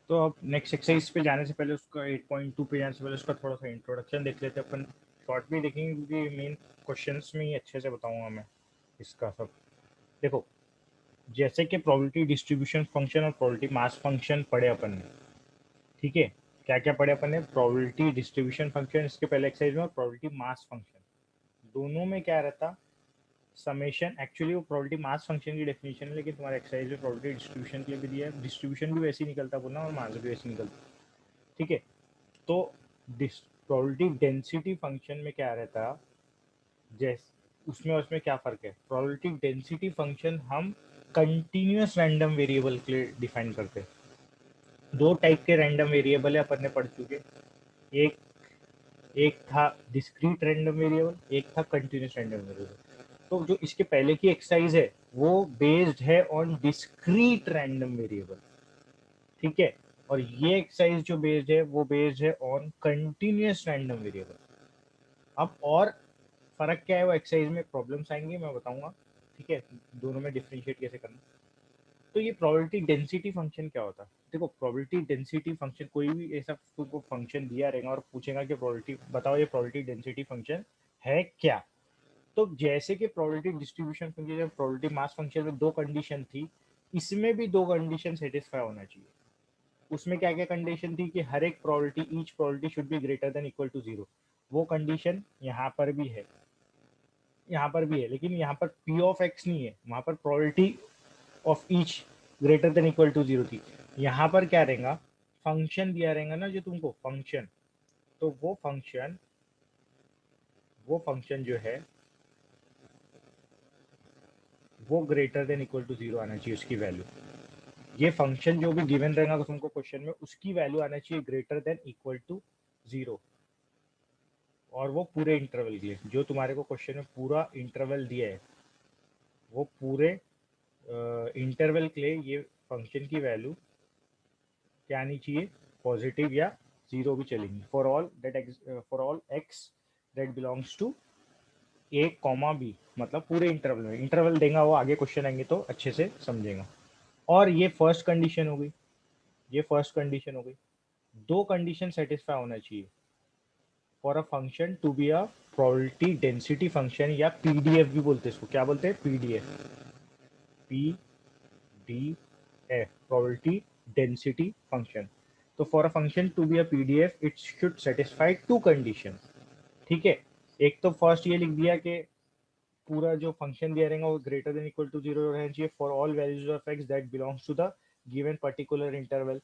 तो अब next exercise पे जाने से पहले उसका 8.2 पे जाने से पहले उसका थोड़ा सा इंट्रोडक्शन देख लेते हैं अपन। शॉर्ट में देखेंगे क्योंकि मेन क्वेश्चंस में ही अच्छे से बताऊंगा मैं इसका सब। देखो, जैसे कि प्रोबेबिलिटी डिस्ट्रीब्यूशन फंक्शन और प्रोबेबिलिटी मास फंक्शन पढ़े अपन ने, ठीक है। क्या क्या पढ़े अपन ने? प्रोबेबिलिटी डिस्ट्रीब्यूशन फंक्शन इसके पहले एक्सरसाइज में, और प्रोबेबिलिटी मास फंक्शन। दोनों में क्या रहता? समेशन। एक्चुअली वो प्रोबेबिलिटी मास फंक्शन की डेफिनेशन है, लेकिन तुम्हारे एक्सरसाइज में प्रोबेबिलिटी डिस्ट्रीब्यूशन के लिए भी दिया है। डिस्ट्रीब्यूशन भी वैसे ही निकलता बोलना, और मास भी वैसे ही निकलता, ठीक है। तो प्रोबेबिलिटी डेंसिटी फंक्शन में क्या रहता? जैस उसमें क्या फ़र्क है? प्रोबेबिलिटी डेंसिटी फंक्शन हम कंटिन्यूअस रैंडम वेरिएबल के लिए डिफाइन करते हैं। दो टाइप के रैंडम वेरिएबल है अपन ने पढ़ चुके। एक एक था डिस्क्रीट रैंडम वेरिएबल, एक था कंटिन्यूअस रैंडम वेरिएबल। तो जो इसके पहले की एक्सरसाइज है वो बेस्ड है ऑन डिस्क्रीट रैंडम वेरिएबल, ठीक है। और ये एक्सरसाइज जो बेस्ड है वो बेस्ड है ऑन कंटिन्यूअस रैंडम वेरिएबल। अब और फर्क क्या है वो एक्सरसाइज में प्रॉब्लम्स आएंगी, मैं बताऊंगा, ठीक है। दोनों में डिफरेंशिएट कैसे करना। तो ये प्रोबेबिलिटी डेंसिटी फंक्शन क्या होता है? देखो, प्रोबेबिलिटी डेंसिटी फंक्शन, कोई भी ऐसा तुमको फंक्शन दिया रहेगा और पूछेगा कि प्रोबेबिलिटी बताओ, ये प्रोबेबिलिटी डेंसिटी फंक्शन है क्या। तो जैसे कि probability distribution function, probability mass function में दो कंडीशन थी, इसमें भी दो कंडीशन सेटिस्फाई होना चाहिए। उसमें क्या क्या कंडीशन थी? कि हर एक probability, each probability should be greater than equal to zero. वो कंडीशन यहाँ पर भी है, यहाँ पर भी है, लेकिन यहाँ पर पी ऑफ एक्स नहीं है, वहाँ पर probability of each greater than equal to zero थी। यहाँ पर क्या रहेगा? फंक्शन दिया रहेगा ना जो तुमको फंक्शन, तो वो फंक्शन जो है वो greater than equal to zero आना चाहिए उसकी वैल्यू। ये फंक्शन जो भी गिवन रहेगा तुमको क्वेश्चन में, उसकी वैल्यू आना चाहिए greater than equal to zero. और वो पूरे इंटरवल के लिए, जो तुम्हारे को क्वेश्चन में पूरा इंटरवल दिया है, वो पूरे इंटरवल के लिए ये फंक्शन की वैल्यू क्या आनी चाहिए? पॉजिटिव या जीरो भी चलेंगी। For all x that belongs to a comma b, मतलब पूरे इंटरवल में। इंटरवल देगा वो, आगे क्वेश्चन आएंगे तो अच्छे से समझेगा। और ये फर्स्ट कंडीशन हो गई, ये फर्स्ट कंडीशन हो गई। दो कंडीशन सेटिस्फाई होना चाहिए for a function to be a probability density function, या पीडीएफ भी बोलते हैं इसको। क्या बोलते हैं? PDF. P D F, probability density function. तो for a function to be a PDF it should satisfy two condition, ठीक है। एक तो फर्स्ट ये लिख दिया कि पूरा जो फंक्शन दिया रहेगा वो greater than equal to zero रहना चाहिए for all values of x that belongs to the given particular interval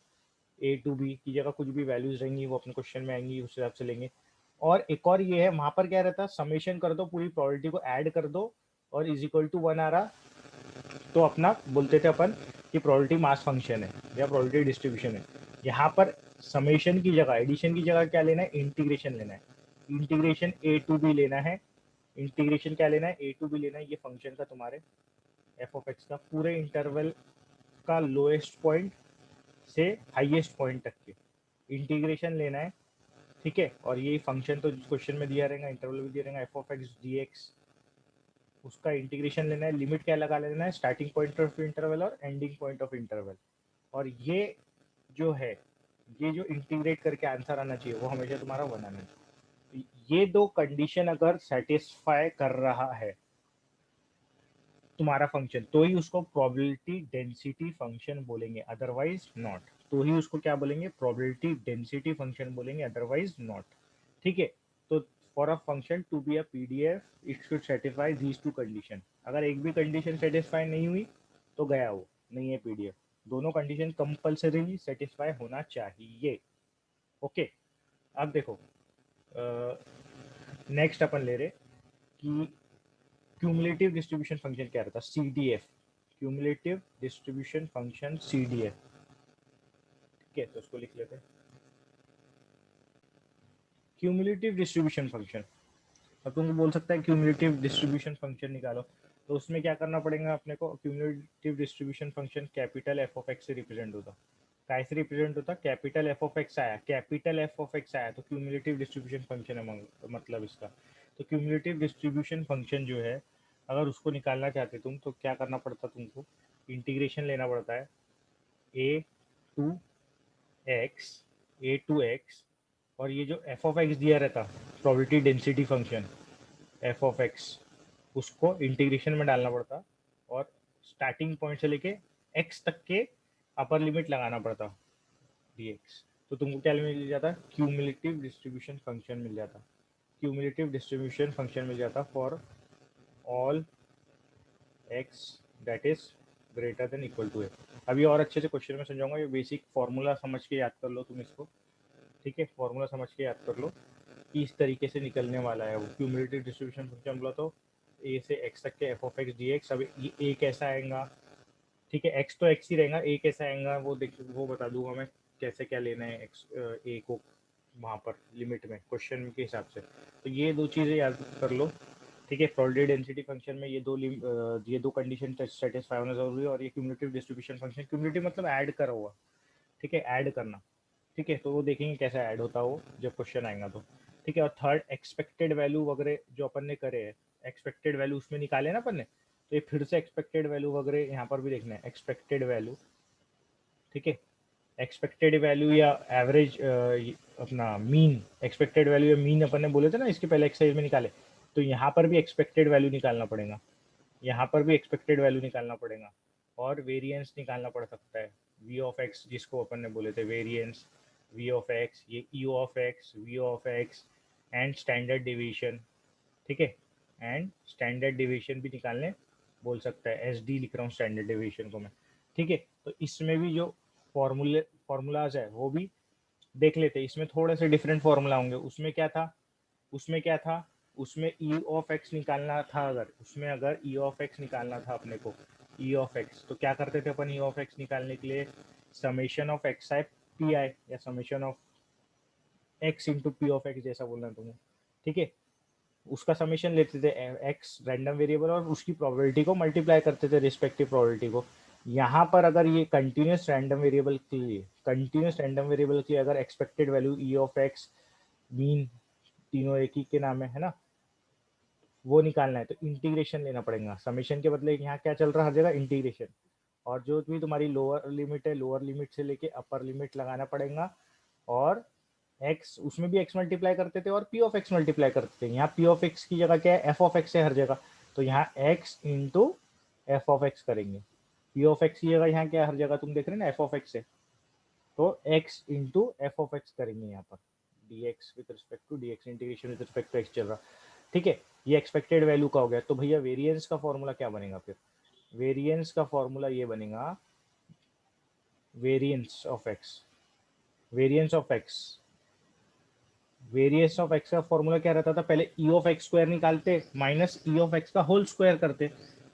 a to b की जगह कुछ भी वैल्यूज रहेंगी वो अपने क्वेश्चन में आएंगी, उस हिसाब से लेंगे। और एक और ये है, वहां पर क्या रहता है? समेशन कर दो, पूरी प्रोबेबिलिटी को ऐड कर दो, और इज इक्वल टू वन आ रहा, तो अपना बोलते थे अपन कि प्रोबेबिलिटी मास फंक्शन है या प्रोबेबिलिटी डिस्ट्रीब्यूशन है। यहाँ पर समेशन की जगह, एडिशन की जगह क्या लेना है? इंटीग्रेशन लेना है। इंटीग्रेशन ए टू बी लेना है। इंटीग्रेशन क्या लेना है? ए टू बी लेना है। ये फंक्शन का तुम्हारे एफ ऑफ एक्स का पूरे इंटरवल का लोएस्ट पॉइंट से हाईएस्ट पॉइंट तक के इंटीग्रेशन लेना है, ठीक है। और ये फंक्शन तो क्वेश्चन में दिया रहेगा, इंटरवल भी दिया रहेगा, F of x D x, उसका इंटीग्रेशन लेना है। लिमिट क्या लगा लेना है? स्टार्टिंग पॉइंट ऑफ इंटरवल और एंडिंग पॉइंट ऑफ इंटरवल। और ये जो है, ये जो इंटीग्रेट करके आंसर आना चाहिए वो हमेशा तुम्हारा वन आना चाहिए। ये दो कंडीशन अगर सेटिस्फाई कर रहा है तुम्हारा फंक्शन, तो ही उसको प्रोबेबिलिटी डेंसिटी फंक्शन बोलेंगे, अदरवाइज नॉट। तो ही उसको क्या बोलेंगे? प्रोबेबिलिटी डेंसिटी फंक्शन बोलेंगे, अदरवाइज नॉट, ठीक है। तो for a function to be a PDF it should satisfy these two condition. अगर एक भी कंडीशन सेटिस्फाई नहीं हुई तो गया वो, नहीं है पीडीएफ। दोनों कंडीशन कंपल्सरीली सेटिस्फाई होना चाहिए, ओके। अब देखो, नेक्स्ट अपन ले रहे कि क्यूमुलेटिव डिस्ट्रीब्यूशन फंक्शन क्या रहता है? C d f, cumulative distribution function c d f, ठीक है। तो उसको लिख लेते हैं, क्यूमुलेटिव डिस्ट्रीब्यूशन फंक्शन। अब तुमको बोल सकता है क्यूमुलेटिव डिस्ट्रीब्यूशन फंक्शन निकालो, तो उसमें क्या करना पड़ेगा अपने को? Cumulative distribution function capital F of x से रिप्रेजेंट होता। कैसे रिप्रेजेंट होता? कैपिटल एफ ऑफ एक्स आया, कैपिटल एफ ऑफ एक्स आया तो क्यूमुलेटिव डिस्ट्रीब्यूशन फंक्शन है, मतलब इसका। तो क्यूमुलेटिव डिस्ट्रीब्यूशन फंक्शन जो है, अगर उसको निकालना चाहते तुम तो क्या करना पड़ता तुमको? इंटीग्रेशन लेना पड़ता है A to X A to X, और ये जो एफ ऑफ एक्स दिया रहता probability density function F of X, उसको इंटीग्रेशन में डालना पड़ता और स्टार्टिंग पॉइंट से लेके एक्स तक के अपर लिमिट लगाना पड़ता dx। तो तुमको क्या मिल जाता, क्यूमुलेटिव डिस्ट्रीब्यूशन फंक्शन मिल जाता, क्यूमुलेटिव डिस्ट्रीब्यूशन फंक्शन मिल जाता for all x that is greater than equal to A. अभी और अच्छे से क्वेश्चन में समझाऊंगा, ये बेसिक फॉर्मूला समझ के याद कर लो तुम इसको, ठीक है, फॉर्मूला समझ के याद कर लो कि इस तरीके से निकलने वाला है वो क्यूमुलेटिव डिस्ट्रीब्यूशन फंक्शन बोला तो ए से एक्स तक के F of x D x. अब ये ए कैसा आएगा, ठीक है, एक्स तो एक्स ही रहेगा, ए कैसा आएगा वो देख, वो बता दूंगा मैं कैसे क्या लेना है एक्स ए को वहाँ पर लिमिट में क्वेश्चन के हिसाब से। तो ये दो चीज़ें याद कर लो, ठीक है। प्रोबेबिलिटी डेंसिटी फंक्शन में ये दो कंडीशन सेटिस्फाई होना जरूरी है, और ये क्यूमुलेटिव डिस्ट्रीब्यूशन फंक्शन, क्यूमुलेटिव मतलब ऐड करा हुआ, ठीक है, ऐड करना, ठीक है। तो वो देखेंगे कैसे ऐड होता है वो जब क्वेश्चन आएगा तो, ठीक है। और थर्ड एक्सपेक्टेड वैल्यू वगैरह जो अपन ने करे हैं, एक्सपेक्टेड वैल्यू उसमें निकाले ना अपन ने, तो ये फिर से एक्सपेक्टेड वैल्यू वगैरह यहाँ पर भी देखना है, एक्सपेक्टेड वैल्यू, ठीक है। एक्सपेक्टेड वैल्यू या एवरेज अपना मीन, एक्सपेक्टेड वैल्यू या मीन अपन ने बोले थे ना इसके पहले एक्सरसाइज में निकाले, तो यहाँ पर भी एक्सपेक्टेड वैल्यू निकालना पड़ेगा, यहाँ पर भी एक्सपेक्टेड वैल्यू निकालना पड़ेगा, और वेरिएंस निकालना पड़ सकता है, वी ऑफ एक्स जिसको अपन ने बोले थे वेरिएंस, वी ऑफ एक्स, ये e of x, v of x, and standard division, ठीक है, एंड स्टैंडर्ड डिवीजन भी निकालने बोल सकता है, एस डी लिख रहा हूँ स्टैंडर्ड डिवीजन को मैं, ठीक है। तो इसमें भी जो फॉर्मूलाज है वो भी देख लेते हैं, इसमें थोड़े से डिफरेंट फॉर्मूला होंगे। उसमें क्या था, उसमें क्या था, उसमें ई ऑफ एक्स निकालना था, अगर उसमें अगर ई ऑफ एक्स निकालना था अपने को, ई ऑफ एक्स, तो क्या करते थे अपन ई ऑफ एक्स निकालने के लिए, summation of X I P I, या summation of X into P of X जैसा बोलना है तुम्हें, ठीक है। उसका समेशन लेते थे एक्स रैंडम वेरिएबल, और उसकी प्रोबेबिलिटी को मल्टीप्लाई करते थे रिस्पेक्टिव प्रोबेबिलिटी को। यहाँ पर अगर ये कंटिन्यूस रैंडम वेरिएबल के लिए, कंटिन्यूस रैंडम वेरिएबल की अगर expected value E of x, mean, तीनों एक ही के नाम है ना, वो निकालना है तो इंटीग्रेशन लेना पड़ेगा, समेशन के बदले यहाँ क्या चल रहा है हर जगह इंटीग्रेशन, और जो भी तुम्हारी लोअर लिमिट है, लोअर लिमिट से लेके अपर लिमिट लगाना पड़ेगा, और एक्स उसमें भी एक्स मल्टीप्लाई करते थे और पी ऑफ एक्स मल्टीप्लाई करते थे, यहाँ पी ऑफ एक्स की जगह क्या है, एफ ऑफ एक्स है हर जगह, तो यहाँ x into F of x करेंगे, पी ऑफ एक्स की जगह यहाँ क्या है हर जगह तुम देख रहे हैं ना एफ ऑफ एक्स है, तो x into F of x करेंगे यहाँ पर, d x with respect to d x, integration with respect to x चल रहा, ठीक है। ये एक्सपेक्टेड वैल्यू का हो गया। तो भैया वेरिएंस का फॉर्मूला क्या बनेगा फिर, वेरिएंस का फॉर्मूला ये बनेगा, variance of x, variance of x, variance of x का फॉर्मूला क्या रहता था, पहले ई ऑफ एक्स स्क्वायर निकालते माइनस ई ऑफ एक्स का होल स्क्वायर करते,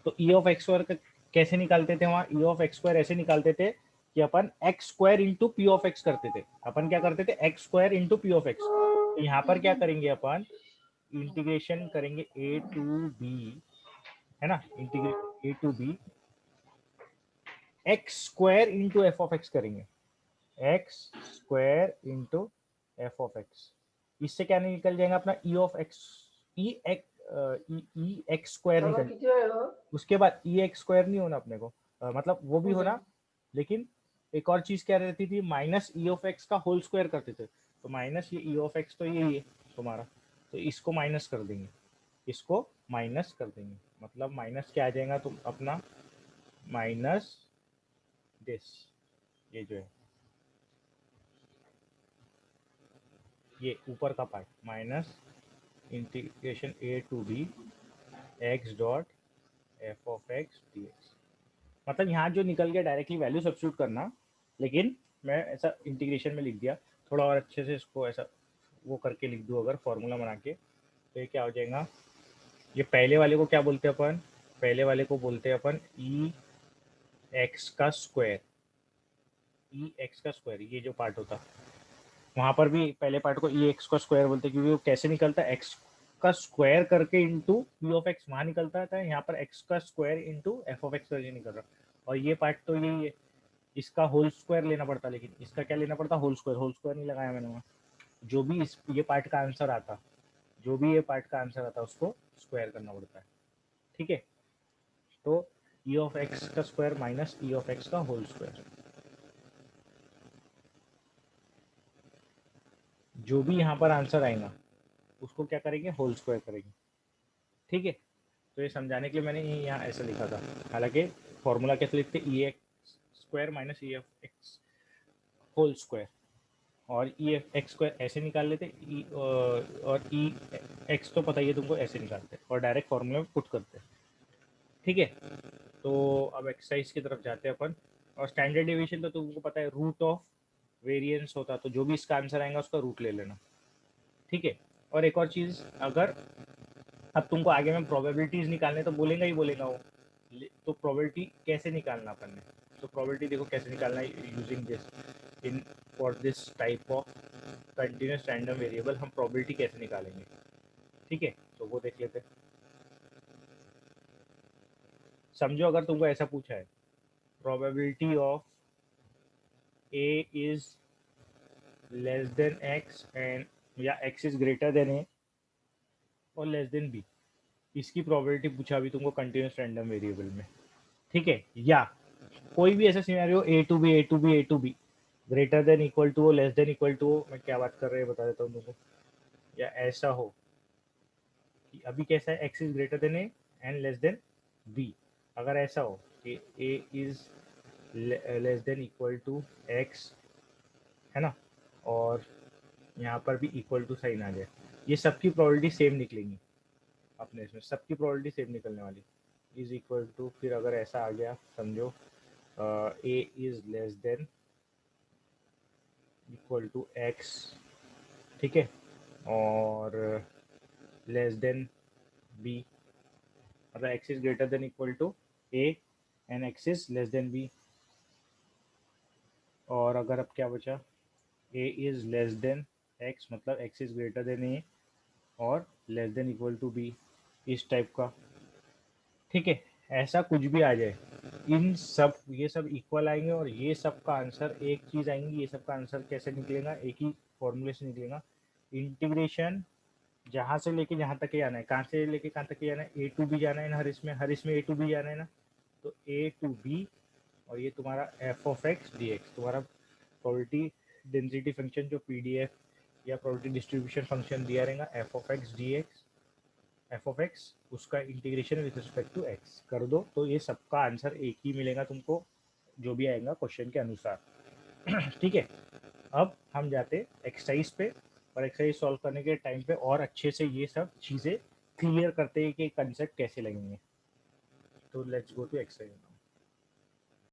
तो ई ऑफ एक्स स्क्वायर कैसे निकालते थे, वहां ई ऑफ एक्स स्क्वायर ऐसे निकालते थे कि अपन X square into P of X करते थे, अपन क्या करते थे X square into P of X, तो यहाँ पर क्या करेंगे अपन, इंटीग्रेशन करेंगे ए टू बी, है ना, integration A to B X square into F of x करेंगे, X square into F of X, इससे क्या निकल जाएगा अपना E of X, E X square निकल, उसके बाद ई एक्स स्क्वायर नहीं होना अपने को, मतलब वो भी होना, लेकिन एक और चीज क्या रहती थी, माइनस ई ऑफ एक्स का होल स्क्वायर करते थे, तो माइनस ये ई ऑफ एक्स तो ये है तुम्हारा, तो इसको माइनस कर देंगे, इसको माइनस कर देंगे, मतलब माइनस क्या आ जाएगा तुम अपना, माइनस दिस, ये जो है ये ऊपर का part, minus integration A to B x dot f of x D x, मतलब यहाँ जो निकल गया डायरेक्टली वैल्यू सब्स्टिट्यूट करना, लेकिन मैं ऐसा इंटीग्रेशन में लिख दिया, थोड़ा और अच्छे से इसको ऐसा वो करके लिख दूँ अगर फॉर्मूला बना के, तो ये क्या हो जाएगा, ये पहले वाले को क्या बोलते हैं अपन, पहले वाले को बोलते हैं अपन ई एक्स का स्क्वायर, ई एक्स का स्क्वायर, ये जो पार्ट होता वहाँ पर भी पहले पार्ट को ई एक्स का स्क्वायर बोलते हैं, क्योंकि वो कैसे निकलता है, एक्स का स्क्वायर करके इंटू पी ऑफ एक्स वहाँ निकलता था, यहाँ पर एक्स का square into F of x करके निकल रहा, और ये पार्ट तो यही है, इसका होल स्क्वायर लेना पड़ता, लेकिन इसका क्या लेना पड़ता, होल स्क्वायर, होल स्क्वायर नहीं लगाया मैंने वहाँ, जो भी इस ये पार्ट का आंसर आता, जो भी ये पार्ट का आंसर आता उसको स्क्वायर करना पड़ता है, ठीक है। तो ई ऑफ एक्स का square minus E of x का होल स्क्वायर, जो भी यहाँ पर आंसर आएगा उसको क्या करेंगे, होल स्क्वायर करेंगे। ठीक है, तो ये समझाने के लिए मैंने ये यहाँ ऐसा लिखा था। हालांकि फॉर्मूला कैसे लिखते, E X square minus E F X whole square, और ई एफ एक्स स्क्वायर ऐसे निकाल लेते, और ई एक्स तो पता ही है तुमको, ऐसे निकालते और डायरेक्ट फॉर्मूला में पुट करते। ठीक है, तो अब एक्सरसाइज की तरफ जाते हैं अपन। और स्टैंडर्ड डेविएशन तो तुमको पता है, रूट ऑफ वेरिएंस होता, तो जो भी इसका आंसर आएगा उसका रूट ले लेना। ठीक है, और एक और चीज़, अगर अब तुमको आगे में प्रोबेबिलिटीज निकालने तो बोलेगा ही बोलेगा वो, तो प्रोबेबिलिटी कैसे निकालना अपन ने, तो प्रोबेबिलिटी देखो कैसे निकालना है, using this in for this type of continuous random variable हम प्रोबेबिलिटी कैसे निकालेंगे। ठीक है, तो वो देख लेते हैं। समझो अगर तुमको ऐसा पूछा है, probability of A is less than x and या x is greater than A और लेस देन बी, इसकी प्रोबेबिलिटी पूछा अभी तुमको कंटिन्यूस रैंडम वेरिएबल में। ठीक है, या कोई भी ऐसा scenario a to b a to b a to b greater than equal to हो लेस देन इक्वल टू हो, मैं क्या बात कर रहे हैं बता देता हूँ तुमको। या ऐसा हो कि अभी कैसा है, X is greater than A and less than B, अगर ऐसा हो कि A is less than equal to X, है ना, और यहाँ पर भी इक्वल टू साइन आ जाए, ये सबकी प्रोबेबिलिटी सेम निकलेंगी अपने इसमें, सबकी प्रोबेबिलिटी सेम निकलने वाली। इज इक्वल टू, फिर अगर ऐसा आ गया समझो, A is less than equal to X, ठीक है, और लेस देन बी, मतलब X is greater than equal to A and X is less than B. और अगर अब क्या बचा, A is less than X मतलब X is greater than A और less than equal to B, इस type का। ठीक है, ऐसा कुछ भी आ जाए, इन सब ये सब इक्वल आएंगे और ये सब का आंसर एक चीज़ आएंगी, ये सब का आंसर कैसे निकलेगा, एक ही फॉर्मूले से निकलेगा। इंटीग्रेशन जहाँ से लेके जहाँ तक ही आना है, कहाँ से लेके कहाँ तक ही आना है, ए टू बी जाना है ना, हर इसमें ए टू बी जाना है ना, तो ए टू बी, और ये तुम्हारा F of x D X, तुम्हारा प्रोबेबिलिटी डेंसिटी फंक्शन जो पी डी एफ या प्रोबेबिलिटी डिस्ट्रीब्यूशन फंक्शन दिया रहेगा, F of x D X, F of X उसका integration with respect to X कर दो, तो ये सबका आंसर एक ही मिलेगा तुमको, जो भी आएगा क्वेश्चन के अनुसार। ठीक है, अब हम जाते एक्सरसाइज पे, और एक्सरसाइज सॉल्व करने के टाइम पे और अच्छे से ये सब चीज़ें क्लियर करते हैं कि कंसेप्ट कैसे लगेंगे। तो लेट्स गो टू एक्सरसाइज।